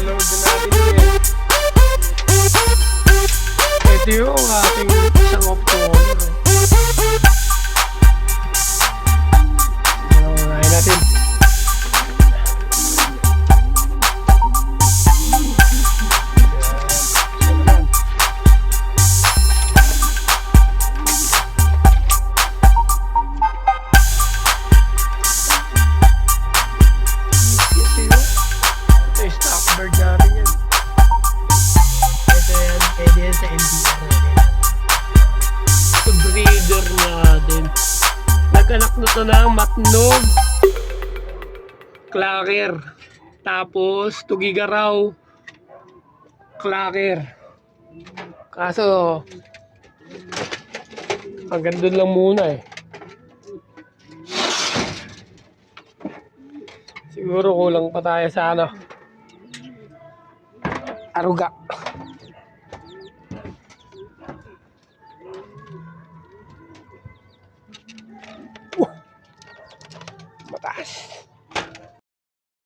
Napanood na natin yun. Ito yung ating isang optoner. Unahin natin. Bird natin yan. Ito yan, pwede yan sa NDR natin. Ito breeder natin. Nag-anak na ito ng Matnog Clacker. Tapos Tugigaraw Clacker. Kaso hanggang doon lang muna eh. Siguro kulang pa tayo sa ano, aruga. Mataas.